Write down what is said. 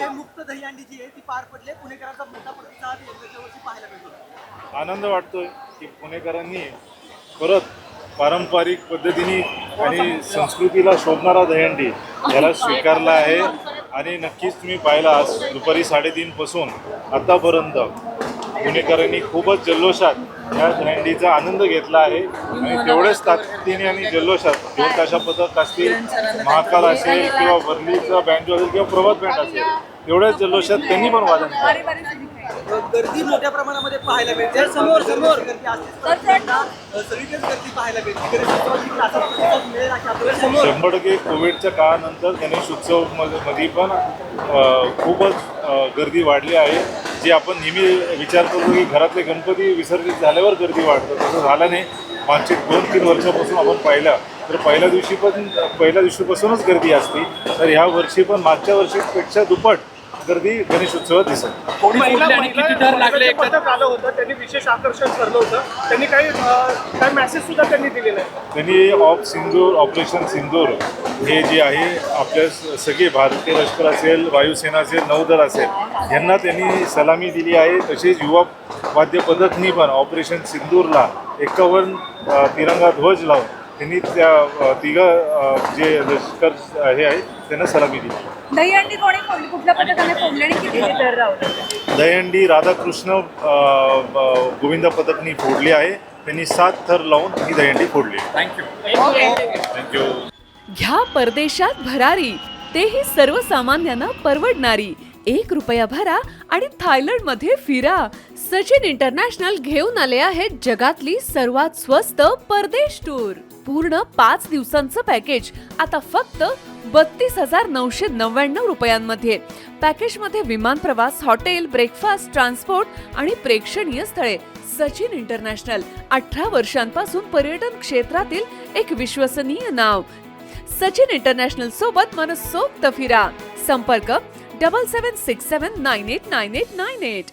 जे मुक्त दहीहंडी जी आहे ती पार पडली. पुणेकरांचा मोठा प्रतिसाद यंदाच्या वर्षी पाहायला मिळतो. आनंद वाटतोय की पुणेकरांनी परत पारंपरिक पद्धतीने आणि संस्कृतीला शोभणारा दहीहंडी याला स्वीकारला आहे. आणि नक्कीच तुम्ही पाहिला आज दुपारी 3:30 पासून आतापर्यंत पुणेकरांनी खूपच जल्लोषात या दहीहंडीचा आनंद घेतला आहे. आणि तेवढ्याच ताकदीने आणि जल्लोषात ढोल ताशा पथक असतील, महाकाल असेल किंवा वर्लीचा बँड असेल किंवा प्रभात बँड असेल, तेवढ्याच जल्लोषात त्यांनी पण वादन केलं. गर्दी मोठ्या प्रमाणामध्ये पाहायला मिळते. समोर गर्दी असते, सगळीकडेच गर्दी पाहायला मिळते. गणेशोत्सवाची असा प्रतिसाद मिळेल अशी आपल्याला समोर 100% कोविडच्या काळानंतर गणेशोत्सव मध्ये पण खूपच गर्दी वाढली आहे. जी आपण नेहमी विचार करतो की घरातले गणपती विसर्जित झाल्यावर गर्दी वाढतं, तसं झालं नाही. मागचे 2-3 वर्षापासून आपण पाहिलं तर पहिल्या दिवशीपासूनच गर्दी असते. तर ह्या वर्षी पण मागच्या वर्षीपेक्षा दुप्पट गर्दी गणेशोत्सवात दिसत. पथक आलं होतं, त्यांनी विशेष आकर्षण ठरलं होतं. त्यांनी काही मेसेज सुद्धा त्यांनी दिलेला आहे. त्यांनी ऑपरेशन सिंदूर हे जे आहे आपल्या सगळे भारतीय लष्कर असेल, वायुसेना असेल, नौदल असेल यांना त्यांनी सलामी दिली आहे. तसेच युवा वाद्य पथकनी पण ऑपरेशन सिंदूरला 51 तिरंगा ध्वज लावून त्यांनी त्या जे लष्कर हे आहे त्यांना सलामी दिली. दहीहंडी कोणी फोडली, कुठल्या पद्धतीने फोडली आणि किती दर राहते? दहीहंडी राधाकृष्ण गोविंद पथकनी फोडली आहे. त्यांनी 7 थर लावून ही दहीहंडी फोडली. थँक्यू. घ्या परदेशात भरारी, तेही सर्वसामान्यांना परवडणारी. ₹1 भरा आणि थायलंडमध्ये फिरा. सचिन इंटरनॅशनल घेऊन आले आहेत जगातली सर्वात स्वस्त परदेश टूर. पूर्ण 5 दिवसांचं पॅकेज आता फक्त ₹32,999 पॅकेजमध्ये विमान प्रवास, हॉटेल, ब्रेकफास्ट, ट्रान्सपोर्ट आणि प्रेक्षणीय स्थळे. सचिन इंटरनॅशनल 18 वर्षांपासून पर्यटन क्षेत्रातील एक विश्वसनीय नाव. सचिन इंटरनॅशनल सोबत मनसोक्त फिरा. संपर्क 7767989898.